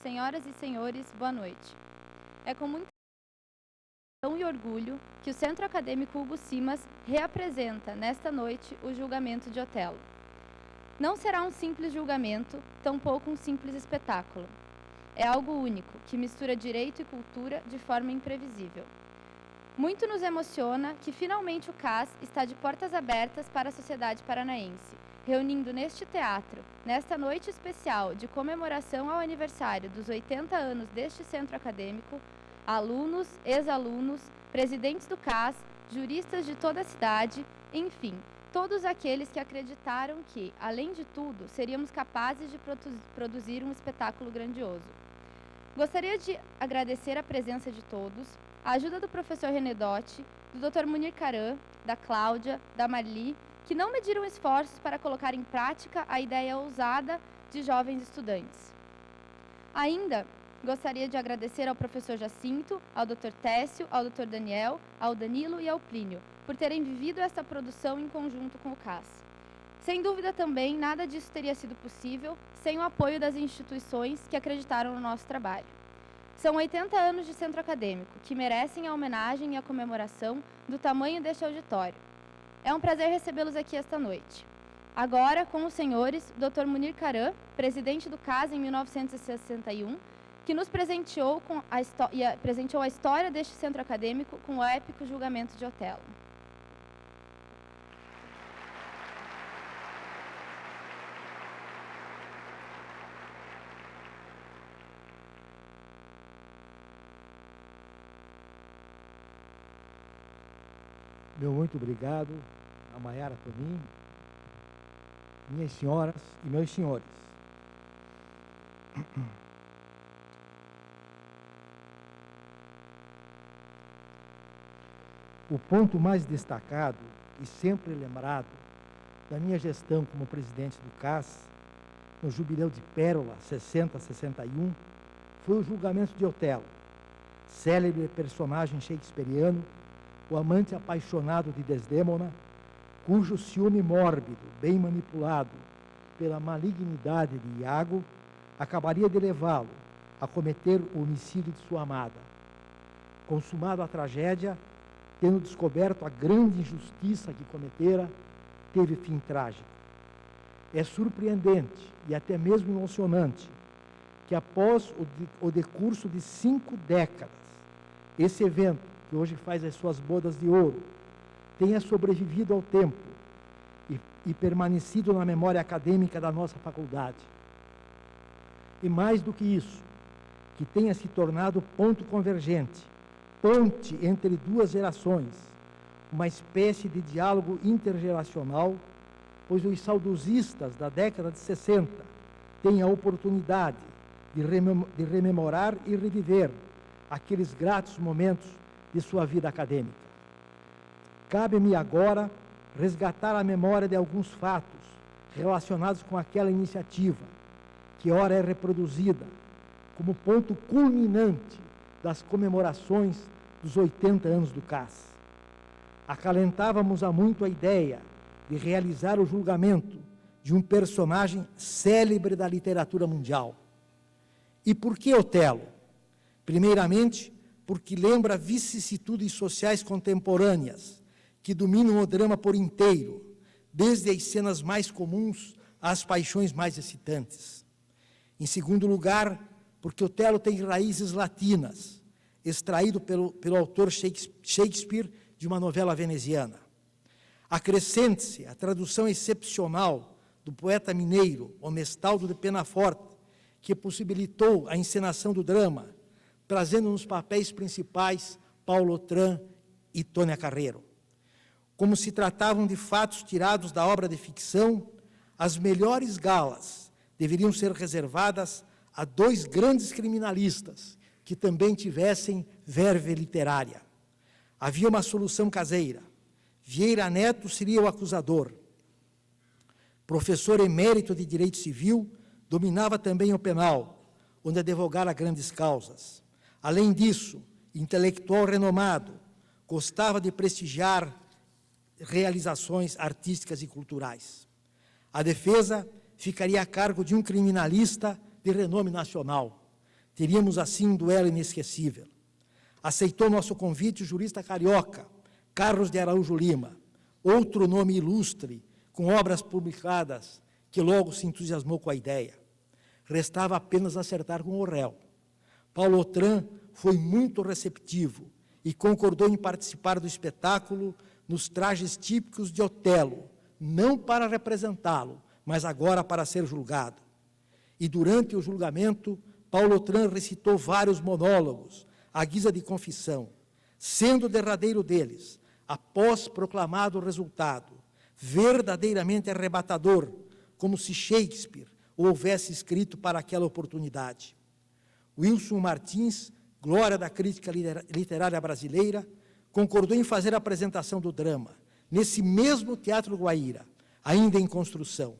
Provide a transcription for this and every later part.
senhoras e senhores, boa noite. É com muita satisfação e orgulho que o Centro Acadêmico Hugo Simas reapresenta, nesta noite, o julgamento de Otelo. Não será um simples julgamento, tampouco um simples espetáculo. É algo único, que mistura direito e cultura de forma imprevisível. Muito nos emociona que finalmente o CAS está de portas abertas para a sociedade paranaense, reunindo neste teatro, nesta noite especial de comemoração ao aniversário dos 80 anos deste centro acadêmico, alunos, ex-alunos, presidentes do CAS, juristas de toda a cidade, enfim, todos aqueles que acreditaram que, além de tudo, seríamos capazes de produzir um espetáculo grandioso. Gostaria de agradecer a presença de todos, a ajuda do professor René Dotti, do Dr. Munir Caran, da Cláudia, da Marli, que não mediram esforços para colocar em prática a ideia ousada de jovens estudantes. Ainda gostaria de agradecer ao professor Jacinto, ao Dr. Técio, ao Dr. Daniel, ao Danilo e ao Plínio, por terem vivido esta produção em conjunto com o CAS. Sem dúvida também, nada disso teria sido possível sem o apoio das instituições que acreditaram no nosso trabalho. São 80 anos de centro acadêmico, que merecem a homenagem e a comemoração do tamanho deste auditório. É um prazer recebê-los aqui esta noite. Agora, com os senhores, Dr. Munir Caran, presidente do CAS em 1961, que nos presenteou presenteou a história deste centro acadêmico com o épico julgamento de Otelo. Meu muito obrigado a Maiara Tonin, minhas senhoras e meus senhores. O ponto mais destacado e sempre lembrado da minha gestão como presidente do CAS, no Jubileu de Pérola 60-61, foi o julgamento de Otelo, célebre personagem shakespeariano, o amante apaixonado de Desdémona, cujo ciúme mórbido, bem manipulado pela malignidade de Iago, acabaria de levá-lo a cometer o homicídio de sua amada. Consumado a tragédia, tendo descoberto a grande injustiça que cometera, teve fim trágico. É surpreendente e até mesmo emocionante que após o decurso de 5 décadas, esse evento, que hoje faz as suas bodas de ouro, tenha sobrevivido ao tempo e permanecido na memória acadêmica da nossa faculdade. E mais do que isso, que tenha se tornado ponto convergente, ponte entre 2 gerações, uma espécie de diálogo intergeracional, pois os saudosistas da década de 60 têm a oportunidade de rememorar e reviver aqueles gratos momentos de sua vida acadêmica. Cabe-me agora resgatar a memória de alguns fatos relacionados com aquela iniciativa, que ora é reproduzida como ponto culminante das comemorações dos 80 anos do CAS. Acalentávamos há muito a ideia de realizar o julgamento de um personagem célebre da literatura mundial. E por que Otelo? Primeiramente, porque lembra vicissitudes sociais contemporâneas que dominam o drama por inteiro, desde as cenas mais comuns às paixões mais excitantes. Em segundo lugar, porque Otelo tem raízes latinas, extraído pelo autor Shakespeare de uma novela veneziana. Acrescente-se a tradução excepcional do poeta mineiro Omestaldo de Penaforte, que possibilitou a encenação do drama, trazendo nos papéis principais Paulo Otran e Tônia Carreiro. Como se tratavam de fatos tirados da obra de ficção, as melhores galas deveriam ser reservadas a 2 grandes criminalistas que também tivessem verve literária. Havia uma solução caseira. Vieira Neto seria o acusador. Professor emérito de Direito Civil, dominava também o penal, onde advogara grandes causas. Além disso, intelectual renomado, gostava de prestigiar realizações artísticas e culturais. A defesa ficaria a cargo de um criminalista de renome nacional, Teríamos, assim, um duelo inesquecível. Aceitou nosso convite o jurista carioca, Carlos de Araújo Lima, outro nome ilustre, com obras publicadas, que logo se entusiasmou com a ideia. Restava apenas acertar com o réu. Paulo Autran foi muito receptivo e concordou em participar do espetáculo nos trajes típicos de Otelo, não para representá-lo, mas agora para ser julgado. E durante o julgamento, Paulo Autran recitou vários monólogos, à guisa de confissão, sendo o derradeiro deles, após proclamado o resultado, verdadeiramente arrebatador, como se Shakespeare o houvesse escrito para aquela oportunidade. Wilson Martins, glória da crítica literária brasileira, concordou em fazer a apresentação do drama, nesse mesmo Teatro Guaíra, ainda em construção.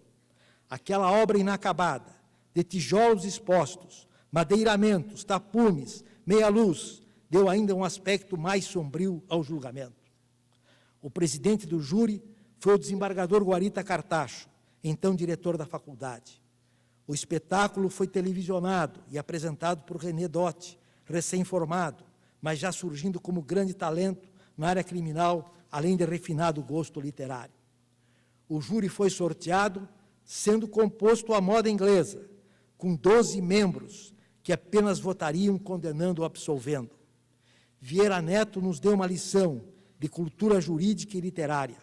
Aquela obra inacabada, de tijolos expostos, madeiramentos, tapumes, meia-luz, deu ainda um aspecto mais sombrio ao julgamento. O presidente do júri foi o desembargador Guarita Cartacho, então diretor da faculdade. O espetáculo foi televisionado e apresentado por René Dotti, recém-formado, mas já surgindo como grande talento na área criminal, além de refinado gosto literário. O júri foi sorteado, sendo composto à moda inglesa, com 12 membros, que apenas votariam condenando ou absolvendo. Vieira Neto nos deu uma lição de cultura jurídica e literária.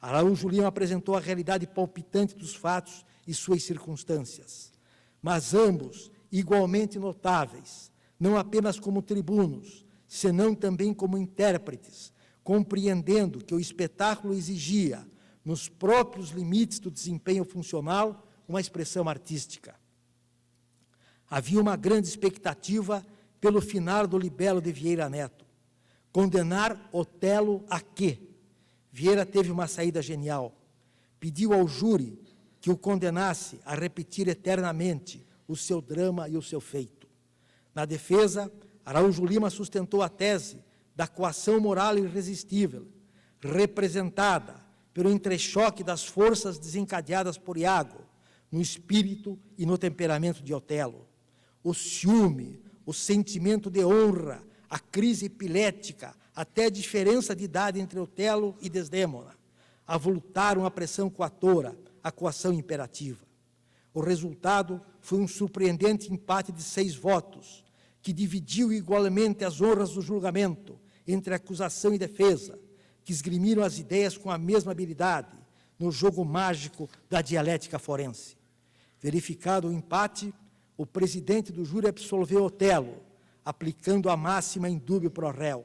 Araújo Lima apresentou a realidade palpitante dos fatos e suas circunstâncias, mas ambos igualmente notáveis, não apenas como tribunos, senão também como intérpretes, compreendendo que o espetáculo exigia, nos próprios limites do desempenho funcional, uma expressão artística. Havia uma grande expectativa pelo final do libelo de Vieira Neto. Condenar Otelo a quê? Vieira teve uma saída genial. Pediu ao júri que o condenasse a repetir eternamente o seu drama e o seu feito. Na defesa, Araújo Lima sustentou a tese da coação moral irresistível, representada pelo entrechoque das forças desencadeadas por Iago, no espírito e no temperamento de Otelo. O ciúme, o sentimento de honra, a crise epilética, até a diferença de idade entre Otelo e Desdémona, avultaram a pressão coatora, a coação imperativa. O resultado foi um surpreendente empate de 6 votos, que dividiu igualmente as honras do julgamento entre acusação e defesa, que esgrimiram as ideias com a mesma habilidade no jogo mágico da dialética forense. Verificado o empate, o presidente do júri absolveu Otelo, aplicando a máxima indúbio pro réu.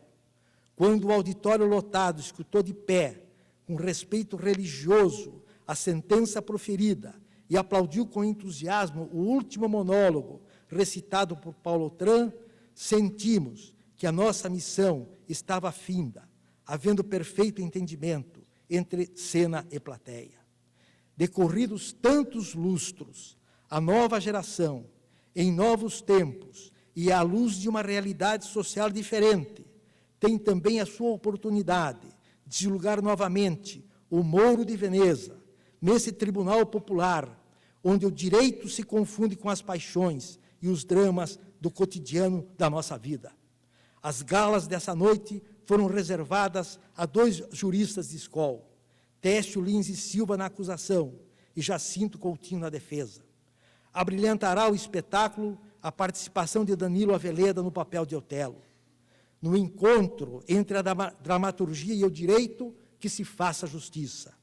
Quando o auditório lotado escutou de pé, com respeito religioso, a sentença proferida e aplaudiu com entusiasmo o último monólogo recitado por Paulo Autran, sentimos que a nossa missão estava finda, havendo perfeito entendimento entre cena e plateia. Decorridos tantos lustros, a nova geração, em novos tempos e à luz de uma realidade social diferente, tem também a sua oportunidade de julgar novamente o Mouro de Veneza, nesse tribunal popular, onde o direito se confunde com as paixões e os dramas do cotidiano da nossa vida. As galas dessa noite foram reservadas a 2 juristas de escola, Técio Lins e Silva na acusação e Jacinto Coutinho na defesa. Abrilhantará o espetáculo a participação de Danilo Aveleda no papel de Otelo. No encontro entre a dramaturgia e o direito, que se faça justiça.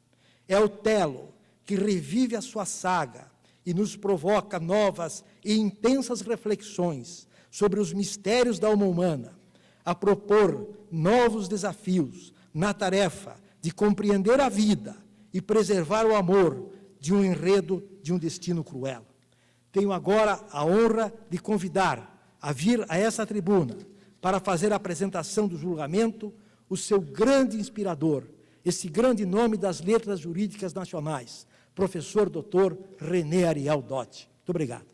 É Otelo que revive a sua saga e nos provoca novas e intensas reflexões sobre os mistérios da alma humana, a propor novos desafios na tarefa de compreender a vida e preservar o amor de um enredo de um destino cruel. Tenho agora a honra de convidar a vir a essa tribuna para fazer a apresentação do julgamento o seu grande inspirador, esse grande nome das letras jurídicas nacionais, professor Dr. René Ariel Dotti. Muito obrigado.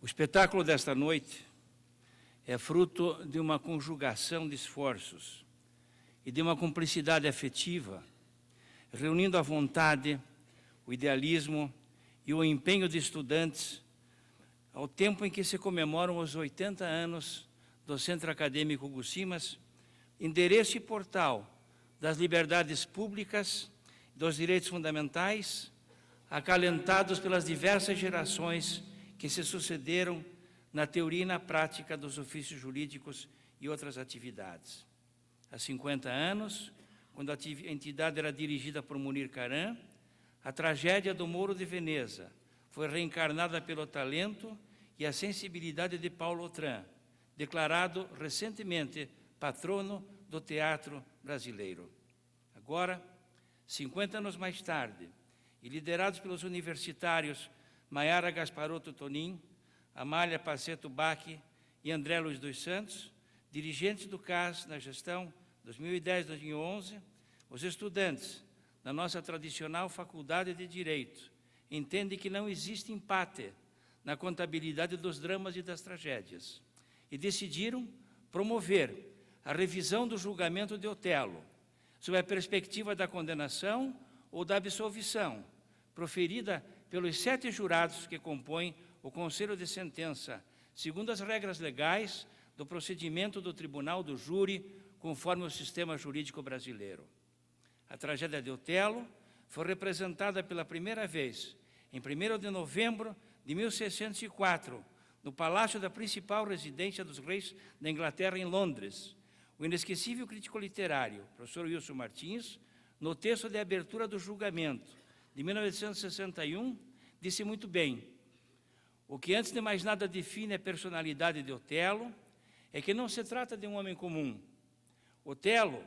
O espetáculo desta noite é fruto de uma conjugação de esforços e de uma cumplicidade afetiva, reunindo a vontade, o idealismo e o empenho de estudantes ao tempo em que se comemoram os 80 anos do Centro Acadêmico Hugo Simas, endereço e portal das liberdades públicas, dos direitos fundamentais, acalentados pelas diversas gerações que se sucederam na teoria e na prática dos ofícios jurídicos e outras atividades. Há 50 anos, quando a entidade era dirigida por Munir Karam, a tragédia do Moro de Veneza foi reencarnada pelo talento e a sensibilidade de Paulo Autran, declarado recentemente patrono do teatro brasileiro. Agora, 50 anos mais tarde, e liderados pelos universitários Maiara Gasparotto Tonin, Amália Paceto Bacchi e André Luiz dos Santos, dirigentes do CAS na gestão 2010-2011, os estudantes da nossa tradicional Faculdade de Direito entendem que não existe empate na contabilidade dos dramas e das tragédias e decidiram promover a revisão do julgamento de Otelo, sob a perspectiva da condenação ou da absolvição, proferida pelos 7 jurados que compõem o Conselho de Sentença, segundo as regras legais do procedimento do Tribunal do Júri, conforme o sistema jurídico brasileiro. A tragédia de Otelo foi representada pela primeira vez, em 1º de novembro de 1604, no palácio da principal residência dos reis da Inglaterra, em Londres. O inesquecível crítico literário, professor Wilson Martins, no texto de abertura do julgamento de 1961, disse muito bem: o que antes de mais nada define a personalidade de Otelo é que não se trata de um homem comum. Otelo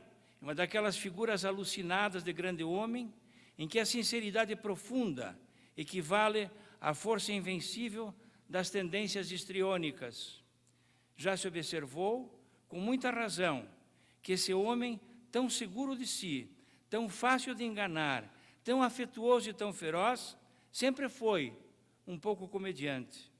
é uma daquelas figuras alucinadas de grande homem em que a sinceridade profunda equivale à força invencível das tendências histriônicas. Já se observou, com muita razão, que esse homem, tão seguro de si, tão fácil de enganar, tão afetuoso e tão feroz, sempre foi um pouco comediante.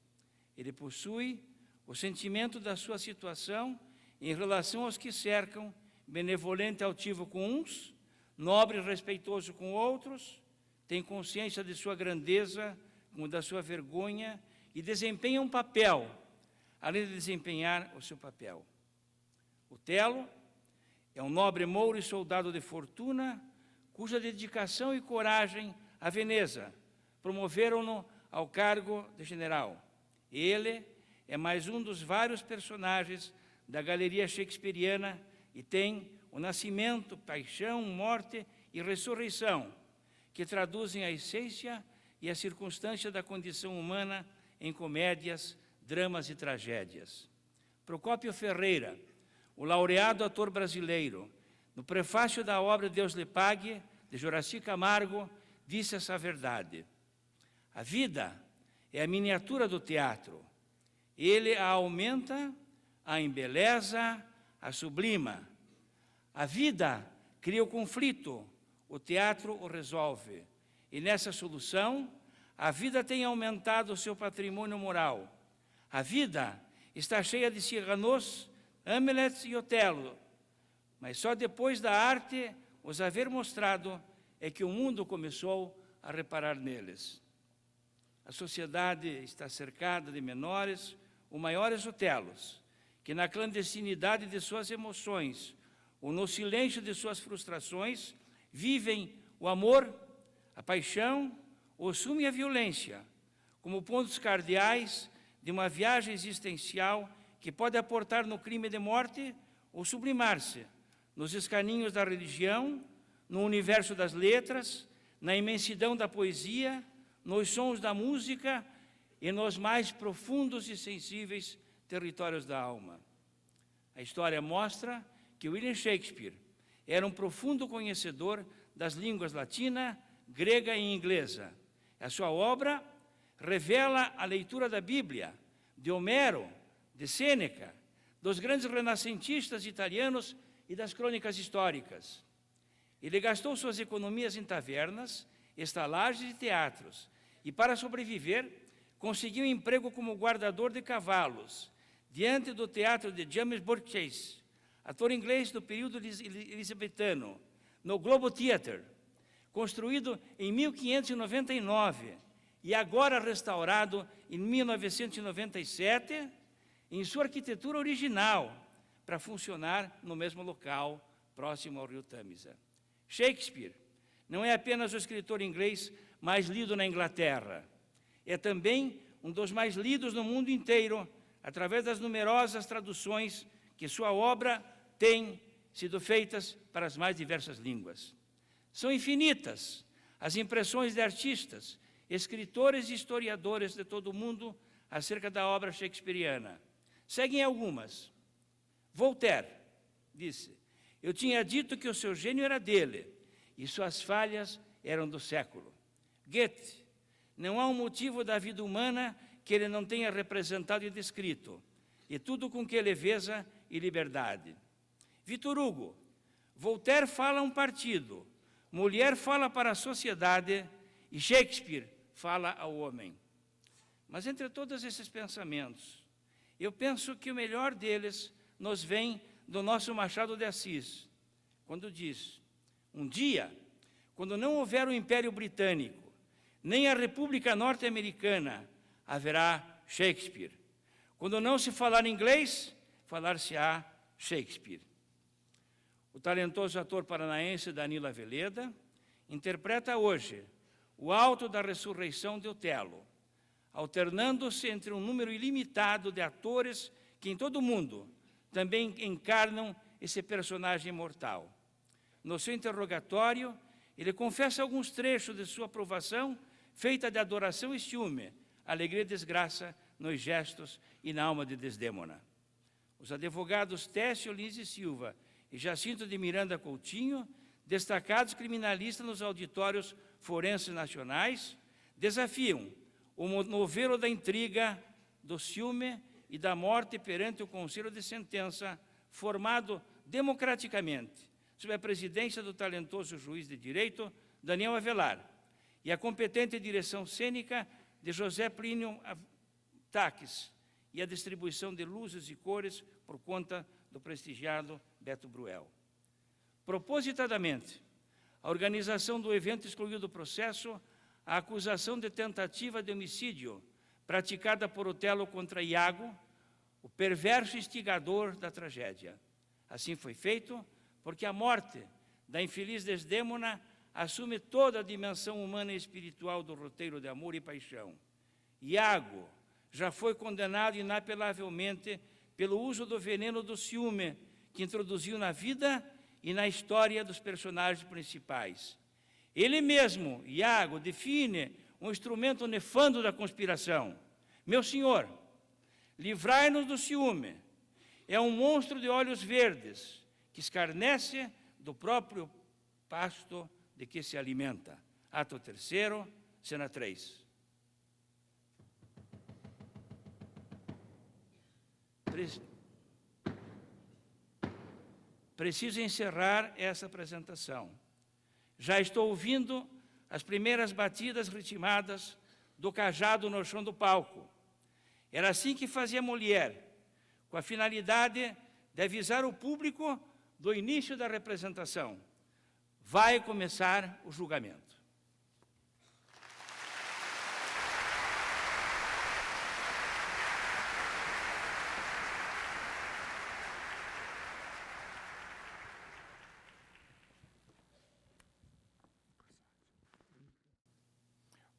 Ele possui o sentimento da sua situação em relação aos que cercam, benevolente e altivo com uns, nobre e respeitoso com outros, tem consciência de sua grandeza, como da sua vergonha, e desempenha um papel, além de desempenhar o seu papel. Otelo é um nobre mouro e soldado de fortuna, cuja dedicação e coragem a Veneza promoveram-no ao cargo de general. Ele é mais um dos vários personagens da galeria shakespeariana e tem o nascimento, paixão, morte e ressurreição, que traduzem a essência e a circunstância da condição humana em comédias, dramas e tragédias. Procópio Ferreira, o laureado ator brasileiro, no prefácio da obra Deus lhe pague, de Juraci Camargo, disse essa verdade: a vida é a miniatura do teatro. Ele a aumenta, a embeleza, a sublima. A vida cria o conflito, o teatro o resolve. E nessa solução, a vida tem aumentado o seu patrimônio moral. A vida está cheia de Cyrano's, Hamlet e Otelo, mas só depois da arte os haver mostrado é que o mundo começou a reparar neles. A sociedade está cercada de menores ou maiores Otelos, que na clandestinidade de suas emoções ou no silêncio de suas frustrações vivem o amor, a paixão, o ciúme e a violência como pontos cardeais de uma viagem existencial que pode aportar no crime de morte ou sublimar-se nos escaninhos da religião, no universo das letras, na imensidão da poesia, nos sons da música e nos mais profundos e sensíveis territórios da alma. A história mostra que William Shakespeare era um profundo conhecedor das línguas latina, grega e inglesa. A sua obra revela a leitura da Bíblia, de Homero, de Sêneca, dos grandes renascentistas italianos e das crônicas históricas. Ele gastou suas economias em tavernas, estalagens e teatros, e para sobreviver, conseguiu emprego como guardador de cavalos, diante do teatro de James Burgess, ator inglês do período elisabetano, no Globe Theatre, construído em 1599 e agora restaurado em 1997, em sua arquitetura original, para funcionar no mesmo local, próximo ao rio Tâmisa. Shakespeare não é apenas o escritor inglês mais lido na Inglaterra, é também um dos mais lidos no mundo inteiro, através das numerosas traduções que sua obra tem sido feitas para as mais diversas línguas. São infinitas as impressões de artistas, escritores e historiadores de todo o mundo acerca da obra shakespeariana. Seguem algumas. Voltaire disse: eu tinha dito que o seu gênio era dele e suas falhas eram do século. Goethe: não há um motivo da vida humana que ele não tenha representado e descrito, e tudo com que leveza e liberdade. Victor Hugo: Voltaire fala a um partido, Molière fala para a sociedade e Shakespeare fala ao homem. Mas entre todos esses pensamentos, eu penso que o melhor deles nos vem do nosso Machado de Assis, quando diz: um dia, quando não houver o Império Britânico, nem a República Norte-Americana, haverá Shakespeare. Quando não se falar inglês, falar-se-á Shakespeare. O talentoso ator paranaense Danilo Aveleda interpreta hoje o alto da ressurreição de Otelo, alternando-se entre um número ilimitado de atores que em todo o mundo também encarnam esse personagem imortal. No seu interrogatório, ele confessa alguns trechos de sua aprovação, feita de adoração e ciúme, alegria e desgraça nos gestos e na alma de Desdémona. Os advogados Técio Lins e Silva e Jacinto de Miranda Coutinho, destacados criminalistas nos auditórios forenses nacionais, desafiam o novelo da intriga, do ciúme e da morte perante o Conselho de Sentença, formado democraticamente, sob a presidência do talentoso juiz de direito Daniel Avelar e a competente direção cênica de José Plínio Taques e a distribuição de luzes e cores por conta do prestigiado Beto Bruel. Propositadamente, a organização do evento excluiu do processo a acusação de tentativa de homicídio praticada por Otelo contra Iago, o perverso instigador da tragédia. Assim foi feito porque a morte da infeliz Desdémona assume toda a dimensão humana e espiritual do roteiro de amor e paixão. Iago já foi condenado inapelavelmente pelo uso do veneno do ciúme que introduziu na vida e na história dos personagens principais. Ele mesmo, Iago, define um instrumento nefando da conspiração. Meu senhor, livrai-nos do ciúme. É um monstro de olhos verdes que escarnece do próprio pasto de que se alimenta. Ato 3º, cena 3. Preciso encerrar essa apresentação. Já estou ouvindo as primeiras batidas ritmadas do cajado no chão do palco. Era assim que fazia Molière, com a finalidade de avisar o público do início da representação. Vai começar o julgamento.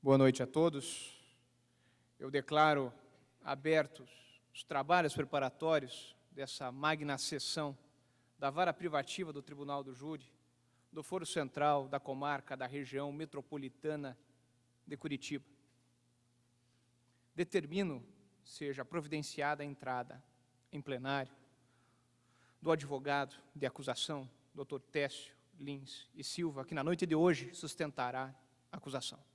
Boa noite a todos. Eu declaro abertos os trabalhos preparatórios dessa magna sessão da Vara Privativa do Tribunal do Júri, do Foro Central, da Comarca, da Região Metropolitana de Curitiba. Determino seja providenciada a entrada em plenário do advogado de acusação, Dr. Técio Lins e Silva, que na noite de hoje sustentará a acusação.